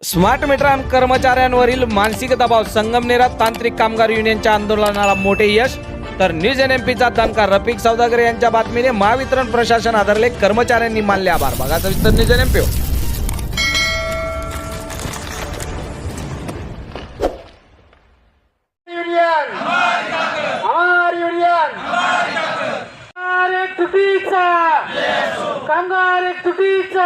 Smart meter आणि कर्मचाऱ्यांवरील मानसिक दबाव. संगमनेरात तांत्रिक कामगार युनियनच्या आंदोलनाला मोठे यश. तर न्यूज NMPचा दणका. रफिक सौदागर यांच्या बातमीने महावितरण प्रशासन आदरले. कर्मचाऱ्यांनी मानले आभार. बघा सविस्तर न्यूज NMP. कामगार एक चुकीचा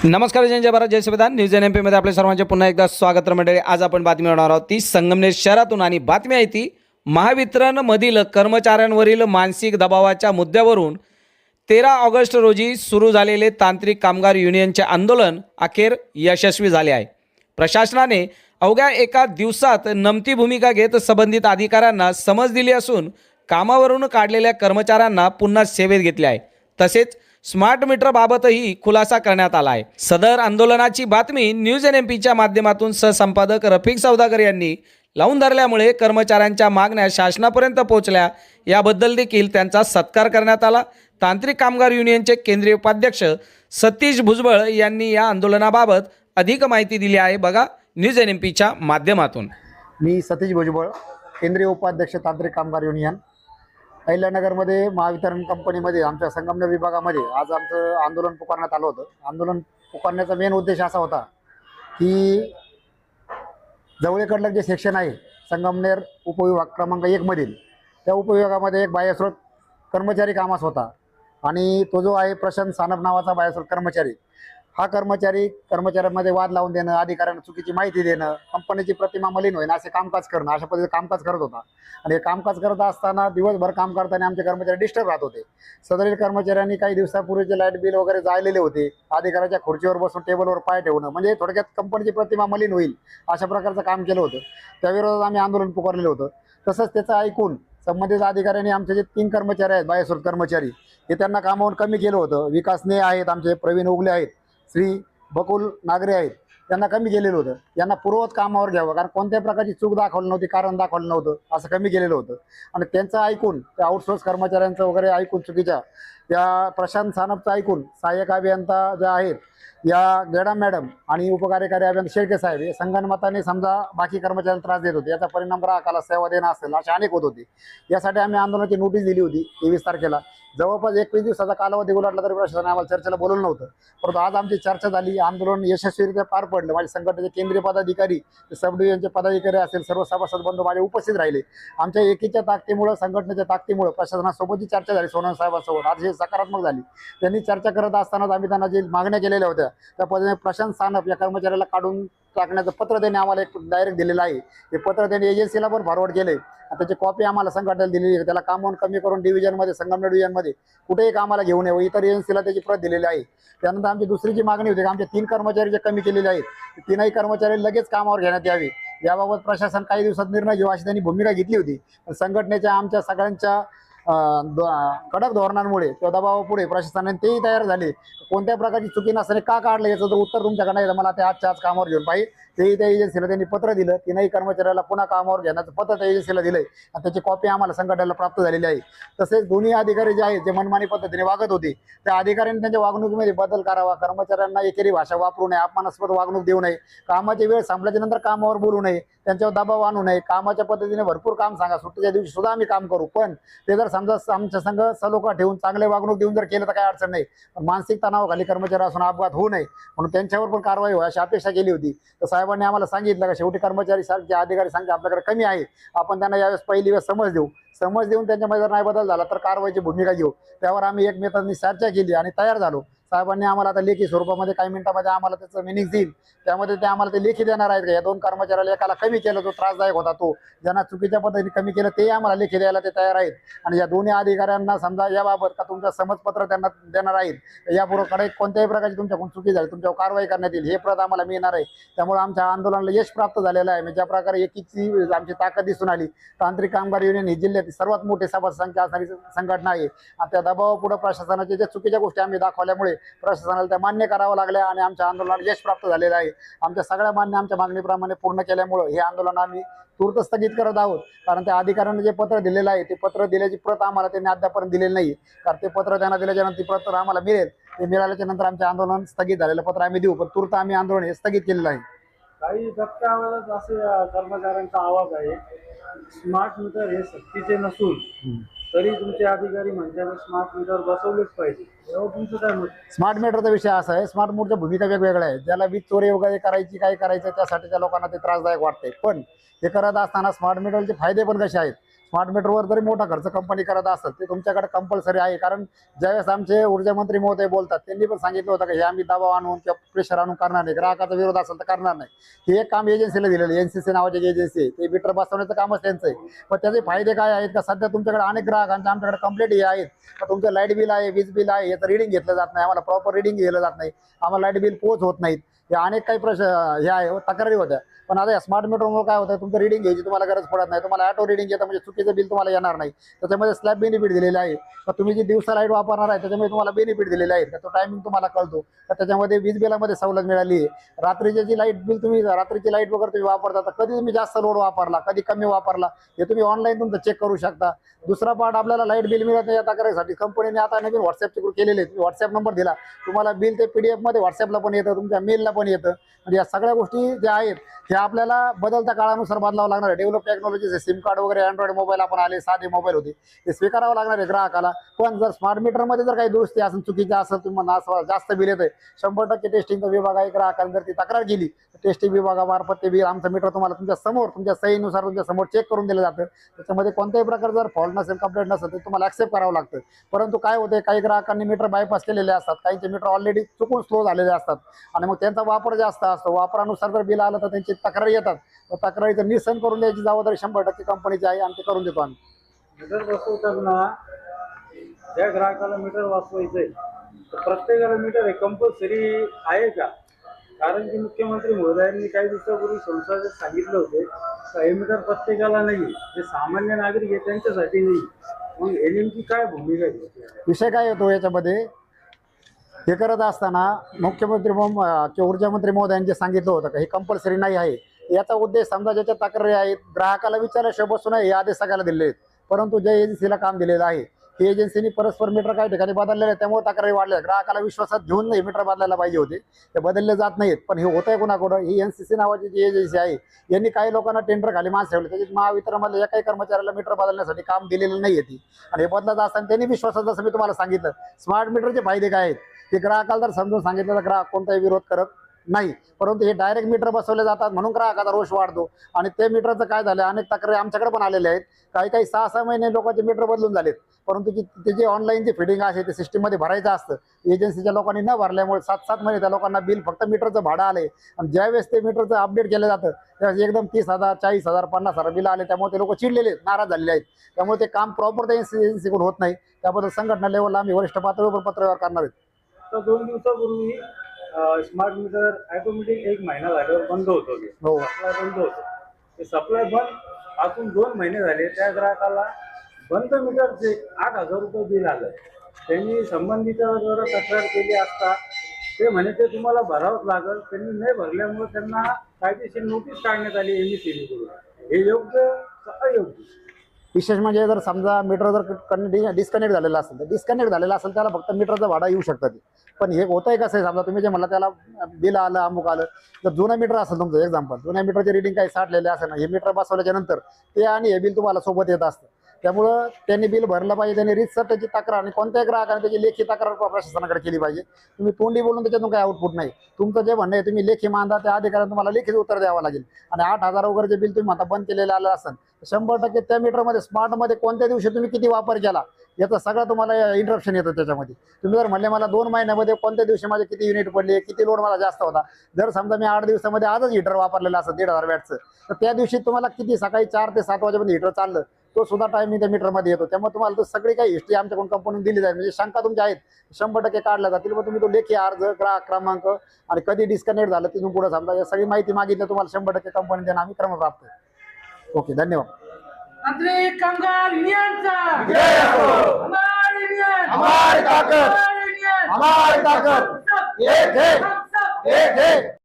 नमस्कार, जय भारत, जय संविधान. न्यूज NMP मध्ये आपले सर्वांचे पुन्हा एकदा स्वागत. मंडळी, आज आपण बातमी होणार आहोत ती संगमनेर शहरातून. आणि बातमी आहे ती महावितरण मधील कर्मचाऱ्यांवरील मानसिक दबावाच्या मुद्द्यावरून 13 ऑगस्ट रोजी सुरू झालेले तांत्रिक कामगार युनियनचे आंदोलन अखेर यशस्वी झाले आहे. प्रशासनाने अवघ्या एका दिवसात नमती भूमिका घेत संबंधित अधिकाऱ्यांना समज दिली असून कामावरून काढलेल्या कर्मचाऱ्यांना पुन्हा सेवेत घेतले आहे. तसेच स्मार्ट मीटर बाबतही खुलासा करण्यात आला आहे. सदर आंदोलनाची बातमी न्यूज NMPच्या माध्यमातून सहसंपादक रफिक सौदागर यांनी लावून धरल्यामुळे कर्मचाऱ्यांच्या मागण्या शासनापर्यंत पोहोचल्या. याबद्दल देखील त्यांचा सत्कार करण्यात आला. तांत्रिक कामगार युनियनचे केंद्रीय उपाध्यक्ष सतीश भुजबळ यांनी या आंदोलनाबाबत अधिक माहिती दिली आहे. बघा न्यूज NMPच्या माध्यमातून. मी सतीश भुजबळ, केंद्रीय उपाध्यक्ष तांत्रिक कामगार युनियन. अहिल्यानगरमध्ये महावितरण कंपनीमध्ये आमच्या संगमनेर विभागामध्ये आज आमचं आंदोलन पुकारण्यात आलं होतं. आंदोलन पुकारण्याचा मेन उद्देश असा होता की जवळकडलं जे सेक्शन आहे संगमनेर उपविभाग क्रमांक 1 मधील, त्या उपविभागामध्ये एक बाह्यस्रोत कर्मचारी कामास होता. आणि तो जो आहे प्रशांत सानप नावाचा बाह्यस्रोत कर्मचारी, हा कर्मचाऱ्यांमध्ये वाद लावून देणं, अधिकाऱ्यांना चुकीची माहिती देणं, कंपनीची प्रतिमा मलिन होईन असे कामकाज करणं, अशा पद्धतीने कामकाज करत होता. आणि हे कामकाज करत असताना दिवसभर काम करताना आमचे कर्मचारी डिस्टर्ब राहत होते. सदरील कर्मचाऱ्यांनी काही दिवसापूर्वीचे लाईट बिल वगैरे जाळलेले होते. अधिकाऱ्याच्या खुर्चीवर बसून टेबलवर पाय ठेवणं, म्हणजे थोडक्यात कंपनीची प्रतिमा मलिन होईल अशा प्रकारचं काम केलं होतं. त्याविरोधात आम्ही आंदोलन पुकारलेलं होतं. तसंच त्याचं ऐकून संबंधित अधिकाऱ्यांनी आमचे जे 3 कर्मचारी आहेत बाह्यस्रोत कर्मचारी, हे त्यांना कामावरून कमी केलं होतं. विकासने आहेत, आमचे प्रवीण उगले आहेत, श्री बकुल नागरे आहेत, त्यांना कमी केलेलं होतं. यांना पूर्ववत कामावर घ्यावं, कारण कोणत्याही प्रकारची चूक दाखवली नव्हती, कारण दाखवलं नव्हतं, असं कमी केलेलं होतं. आणि त्यांचं ऐकून, त्या आउटसोर्स कर्मचाऱ्यांचं वगैरे ऐकून, चुकीच्या या प्रशांत सानपचं ऐकून सहाय्यक अभियंता ज्या आहेत या गेडा मॅडम आणि उपकार्यकारी अभियंता शेळके साहेब हे संगनमताने समजा बाकी कर्मचाऱ्यांना त्रास देत होते. याचा परिणाम ग्राहकाला सेवा देणं असेल असे अनेक होत होते. यासाठी आम्ही आंदोलनाची नोटीस दिली होती 23 तारखेला. जवळपास 21 दिवसाचा कालावधी उलटला तरी प्रशासनाने आम्हाला चर्चेला बोलवलं नव्हतं. परंतु आज आमची चर्चा झाली, आंदोलन यशस्वीरित्या पार पडलं. माझे संघटनेचे केंद्रीय पदाधिकारी, सब डिव्हिजनचे पदाधिकारी असेल, सर्व सभासद बंधू माझे उपस्थित राहिले. आमच्या एकीच्या ताकदीमुळे, संघटनेच्या ताकदीमुळे प्रशासनासोबतची चर्चा झाली. सोनवणे साहेबांसोबत आज हे सकारात्मक झाली. त्यांनी चर्चा करत असतानाच आम्ही त्यांना जे मागण्या केलेल्या होत्या त्या पद्धतीने प्रशांत सानप या कर्मचाऱ्याला काढून टाकण्याचं पत्र त्यांनी आम्हाला एक डायरेक्ट दिलेलं आहे. हे पत्र त्यांनी एजन्सीला पण फॉरवर्ड केले. त्याची कॉपी आम्हाला संघटनेला दिलेली आहे. त्याला कामावून कमी करून डिव्हिजनमध्ये, संगमनेर डिव्हिजनमध्ये कुठेही कामाला घेऊन येऊ, इतर एजन्सीला त्याची प्रत दिलेली आहे. त्यानंतर आमची दुसरी जी मागणी होती की आमचे 3 कर्मचारी जे कमी केलेले आहेत, 3ही कर्मचारी लगेच कामावर घेण्यात यावे, याबाबत प्रशासन काही दिवसात निर्णय घेऊ अशी त्यांनी भूमिका घेतली होती. संघटनेच्या आमच्या सगळ्यांच्या कडक धोरणांमुळे त्या दबावापुढे प्रशासनाने तेही तयार झाले. कोणत्याही प्रकारची चुकी नसताना का काढलं याचं जर उत्तर तुमच्याकडे आहे, मला ते आजच्या आज कामावर घेऊन पाहिजे. तेही त्या एजन्सीला त्यांनी पत्र दिलं. 3ही कर्मचाऱ्याला पुन्हा कामावर घेण्याचं पत्र त्या एजन्सीला दिलंय आणि त्याची कॉपी आम्हाला संघटनेला प्राप्त झालेली आहे. तसेच दोन्ही अधिकारी जे आहेत, जे मनमानी पद्धतीने वागत होते, त्या अधिकाऱ्यांनी त्यांच्या वागणुकीमध्ये बदल करावा. कर्मचाऱ्यांना एकेरी भाषा वापरू नये, अपमानास्पद वागणूक देऊ नये, कामाची वेळ संपल्याच्या नंतर कामावर बोलू नये, त्यांच्यावर दबाव आणू नये, कामाच्या पद्धतीने भरपूर काम सांगा. सुट्टीच्या दिवशी सुद्धा आम्ही काम करू, पण ते जर समजा आमच्या संघ सलोखा ठेवून चांगले वागणूक देऊन जर केलं तर काही अडचण नाही. मानसिक तणावाखाली कर्मचारी असून अपघात होऊ नये म्हणून त्यांच्यावर पण कारवाई व्हावी अशी अपेक्षा केली होती. तर साहेबांनी आम्हाला सांगितलं का शेवटी कर्मचारी सारखे अधिकारी सांगते आपल्याकडे कमी आहे, आपण त्यांना यावेळेस पहिली वेळेस समज देऊन त्यांच्यामध्ये जर नाही बदल झाला तर कारवाईची भूमिका घेऊ. त्यावर आम्ही एकमेकांनी चर्चा केली आणि तयार झालो. साहेबांनी आम्हाला आता लेखी स्वरूपामध्ये काही मिनिटांमध्ये आम्हाला त्याचं मिनिंग देईल. त्यामध्ये ते आम्हाला ते लेखी देणार आहेत का या 2 कर्मचाऱ्याला एकाला कमी केलं, जो त्रासदायक होता, तो ज्यांना चुकीच्या पद्धतीने कमी केलं ते आम्हाला लेखी द्यायला ते तयार आहेत. आणि या दोन्ही अधिकाऱ्यांना समजा याबाबत का तुमचं समजपत्र त्यांना देणार आहेत, यापूर्वीकडे कोणत्याही प्रकारची तुमच्याकडून चुकी झाली तुमच्यावर कारवाई करण्यात येईल, हे प्रत आम्हाला मिळणार आहे. त्यामुळे आमच्या आंदोलनाला यश प्राप्त झालेलं आहे. म्हणजे ज्या प्रकारे एकीची आमची ताकद दिसून आली, तांत्रिक कामगार युनियन ही जिल्ह्यातील सर्वात मोठी सभासद संख्या असणारी संघटना आहे. आणि त्या दबावापुढे प्रशासनाच्या ज्या चुकीच्या गोष्टी आम्ही दाखवल्यामुळे प्रशासनाला त्या मान्य करावं लागल्या आणि आमच्या आंदोलनाला यश प्राप्त झालेलं आहे. आमच्या सगळ्या मान्य आमच्या मागणीप्रमाणे पूर्ण केल्यामुळं हे आंदोलन आम्ही तूर्त स्थगित करत आहोत. कारण त्या अधिकाऱ्यांनी जे पत्र दिलेलं आहे ते पत्र दिल्याची प्रत आम्हाला त्यांनी अद्यापर्यंत दिलेली नाही. कारण ते पत्र त्यांना दिल्याच्या नंतर ती पत्र आम्हाला मिळेल. ते मिळाल्याच्या नंतर आमचे आंदोलन स्थगित झालेलं पत्र आम्ही देऊ, पण तूर्त आम्ही आंदोलन हे स्थगित केलेलं आहे. काही दबक्या आवाजात असे कर्मचाऱ्यांचा आवाज आहे, स्मार्ट मीटर हे सक्तीचे नसून तरी तुमचे अधिकारी म्हणतात स्मार्ट मीटर बसवलेच पाहिजे. यावर तुमचं काय मत? स्मार्ट मीटरचा विषय असा आहे, स्मार्ट मीटरच्या भूमिका वेगवेगळ्या आहेत. ज्याला वीज चोरी वगैरे करायची काय करायचं त्यासाठी त्या लोकांना ते त्रासदायक वाटते. पण हे करत असताना स्मार्ट मीटरचे फायदे पण कसे आहेत. स्मार्ट मीटरवर जरी मोठा खर्च कंपनी करत असेल ते तुमच्याकडे कंपल्सरी आहे. कारण ज्यावेळेस आमचे ऊर्जा मंत्री महोदय बोलतात त्यांनी पण सांगितलं होतं की हे आम्ही दबाव आणून किंवा प्रेशर आणून करणार नाही, ग्राहकाचा विरोध असेल तर करणार नाही. हे एक काम एजन्सीला दिलेलं आहे. NCC नावाची एजन्सी आहे, ते मीटर बसवण्याचं कामच त्यांचं आहे. पण त्याचे फायदे काय आहेत का, सध्या तुमच्याकडे अनेक ग्राहकांच्या आमच्याकडे कंप्लेंट हे आहेत का तुमचं लाईट बिल आहे, वीज बिल आहे, याचं रिडिंग घेतलं जात नाही, आम्हाला प्रॉपर रिडिंग घेतलं जात नाही, आम्हाला लाईट बिल पोच होत नाहीत. या अनेक काही प्रश्न हे आहे तक्रारी होत्या. पण आता या स्मार्ट मीटरमुळे काय होतं, तुमचं रिडिंग घ्यायची तुम्हाला गरज पडत नाही. तुम्हाला ऑटो रिडिंग येतं, म्हणजे चुकीचं बिल तुम्हाला येणार नाही. त्याच्यामध्ये स्लॅब बेनिफिट दिलेलं आहे. तर तुम्ही जी दिवसा लाईट वापरणार आहे त्याच्यामुळे तुम्हाला बेनिफिट दिलेले आहेत का तो टायमिंग तुम्हाला कळतो. तर त्याच्यामध्ये वीज बिलामध्ये सवलत मिळाली आहे. रात्रीचे जी लाईट बिल तुम्ही रात्रीची लाईट वगैरे तुम्ही वापरता तर कधी तुम्ही जास्त लोड वापरला, कधी कमी वापरला हे तुम्ही ऑनलाईन तुमचं चेक करू शकता. दुसरा पार्ट, आपल्याला लाईट बिल मिळत नाही या तक्रारीसाठी कंपनीने आता नवीन व्हॉट्सअपचे ग्रुप केलेले आहेत. व्हॉट्सअप नंबर दिला तुम्हाला, बिल ते PDF मध्ये व्हॉट्सअपला पण येतं, तुमच्या मेलला पण येतं. म्हणजे या सगळ्या गोष्टी ज्या आहेत हे आपल्याला बदलत्या काळानुसार बदलावं लागणार आहे. डेव्हलप टेक्नॉलॉजीचे सिम कार्ड वगैरे अँड्रॉइड मोबाईल आपण आले, साधे मोबाईल होते, ते स्वीकारावं लागणार आहे ग्राहकाला. पण जर स्मार्ट मीटरमध्ये जर काही दुरुस्ती असेल, चुकीच्या असेल, तुम्हाला जास्त बिल येतं, 100% टेस्टिंगचा विभाग आहे. ग्राहकाने जर ती तक्रार केली तर टेस्टिंग विभागामार्फत ते बिल आमचं मीटर तुम्हाला तुमच्या समोर तुमच्या सहीनुसार तुमच्या समोर चेक करून दिलं जातं. त्याच्यामध्ये कोणत्याही प्रकार जर फॉल्ट नसेल, कंप्लेंट नसेल तर तुम्हाला ॲक्सेप्ट करावं लागतं. परंतु काय होते, काही ग्राहकांनी मीटर बायपास केलेले असतात, काहींचे मीटर ऑलरेडी चुकून स्लो झालेले असतात आणि मग त्यांचा वापर जास्त असतो. वापरानुसार जर बिल आलं तर त्यांची तक्रारी येतात. तक्रारीचं निरसन करून द्यायची जबाबदारी 100% कंपनीची आहे आणि ते करून देतो आम्ही. मीटर बसवताना ज्या ग्राहकाला मीटर वाचवायचंय तर प्रत्येकाला मीटर हे कंपल्सरी आहे का? कारण की मुख्यमंत्री महोदयांनी काही दिवसापूर्वी संसदेत सांगितलं होते का हे मीटर प्रत्येकाला नाही, जे सामान्य नागरिक आहे त्यांच्यासाठी नाही. मग हे नेमकी काय भूमिका आहे? विषय काय येतो याच्यामध्ये, हे करत असताना मुख्यमंत्री किंवा ऊर्जा मंत्री महोदयांनी सांगितलं होतं का हे कंपल्सरी नाही आहे. याचा उद्देश समजा ज्याच्या तक्रारी आहेत ग्राहकाला विचारल्याशिवाय बसू नये हे आदेश सगळ्याला दिले आहेत. परंतु ज्या एजन्सीला काम दिलेलं आहे ही एजन्सीनी परस्पर मीटर काही ठिकाणी बदललेले आहेत, त्यामुळे तक्रारी वाढल्या. ग्राहकाला विश्वासात घेऊन नाही मीटर बदलायला पाहिजे होते, ते बदलले जात नाहीत. पण हे होत आहे कोणाकडं, ही NCC नावाची जी एजन्सी आहे यांनी काही लोकांना टेंडर खाली माणसं ठेवले, त्याच्यात महावितरणमध्ये एकाही कर्मचाऱ्याला मीटर बदलण्यासाठी काम दिलेलं नाही आहे. आणि हे बदलत असताना त्यांनी विश्वासात, जसं मी तुम्हाला सांगितलं, स्मार्ट मीटरचे फायदे काय आहेत ते ग्राहकाला जर समजून सांगितलं तर ग्राहक कोणताही विरोध करत नाही. परंतु हे डायरेक्ट मीटर बसवले जातात म्हणून ग्राहकाचा रोष वाढतो. आणि ते मीटरचं काय झालं, अनेक तक्रारी आमच्याकडे पण आलेल्या आहेत. काही 6-6 महिने लोकांचे मीटर बदलून झालेत. परंतु ते जे ऑनलाईन जे फिडिंग आहे ते सिस्टीममध्ये भरायचं असतं, एजन्सीच्या लोकांनी न भरल्यामुळे 7-7 महिने त्या लोकांना बिल फक्त मीटरचं भाडं आले. आणि ज्यावेळेस ते मीटरचं अपडेट केलं जातं त्यावेळेस एकदम 30,000, 40,000, 50,000 बिल आले. त्यामुळे ते लोक चिडलेले आहेत, नाराज झालेले आहेत. त्यामुळे ते काम प्रॉपर त्या एजन्सीकडून होत नाही. त्याबद्दल संघटना लेवलला आम्ही वरिष्ठ पातळीवर पत्रव्यवहार करणार आहेत. तर 2 दिवसापूर्वी स्मार्ट मीटर ऑटोमॅटिक 1 महिना झाल्यावर बंद होतो, हो. सप्लाय बंद होतो. ते सप्लाय बंद आतून 2 महिने झाले, त्या ग्राहकाला बंद मीटरचे 8,000 रुपये बिल आलं. त्यांनी संबंधितावर तक्रार केली असता ते म्हणे ते तुम्हाला भरावंच लागेल. त्यांनी नाही भरल्यामुळे त्यांना कायदेशीर नोटीस काढण्यात आली MSEB कडून. हे योग्य का अयोग्य? विशेष म्हणजे जर समजा मीटर जर डिस्कनेक्ट झालेला असेल तर डिस्कनेक्ट झालेला असेल त्याला फक्त मीटरचं भाडं येऊ शकतं ते. पण हे होतं आहे कसं आहे, समजा तुम्ही जे म्हणला त्याला बिल आलं, अमुक आलं, जर जुनं मीटर असेल तुमचं एक्झाम्पल, जुन्या मीटरचे रिडिंग काही साठलेले असेल ना, हे मीटर बसवल्याच्या नंतर ते आणि हे बिल तुम्हाला सोबत येत असतं. त्यामुळं त्यांनी बिल भरलं पाहिजे, त्यांनी रितसर त्याची तक्रार आणि कोणत्याही ग्राहकाने त्याची लेखी तक्रार प्रशासनाकडे केली पाहिजे. तुम्ही तोंडी बोलून त्याच्यातून काही आउटपुट नाही. तुमचं जे म्हणणं आहे तुम्ही लेखी मांडा, त्या अधिकाऱ्याने तुम्हाला लेखीच उत्तर द्यावं लागेल. आणि 8,000 वगैरे जे बिल तुम्ही आता बंद केलेलं आलं असेल 100% त्या मीटरमध्ये स्मार्टमध्ये कोणत्या दिवशी तुम्ही किती वापर केला याचं सगळं तुम्हाला इंटरप्शन येतं त्याच्यामध्ये. तुम्ही जर म्हणले मला 2 महिन्यामध्ये कोणत्या दिवशी माझे किती युनिट पडले, किती लोड मला जास्त होता, जर समजा मी 8 दिवसामध्ये आजच हीटर वापरलेलं असेल 1,500 वॅटचं, तर त्या दिवशी तुम्हाला किती सकाळी 4 ते 7 वाजेपर्यंत हीटर चाललं तो सुद्धा टायमिंग त्या मीटरमध्ये येतो. त्यामुळे तुम्हाला तर सगळी काही हिस्ट्री आमच्याकडून कंपनीने दिली जाईल. म्हणजे शंका तुमच्या आहेत 100% काढल्या जातील. मग तुम्ही तो लेखी अर्ज, ग्राहक क्रमांक आणि कधी डिस्कनेक्ट झालं तिथून पुढे समजा या सगळी माहिती मागितली तुम्हाला 100% कंपनी देणं आम्ही क्रमप्राप्त आहे. ओके, धन्यवाद. तांत्रिक कामगार युनियनचा हमारी ताकत, युनियन महाताकद एक है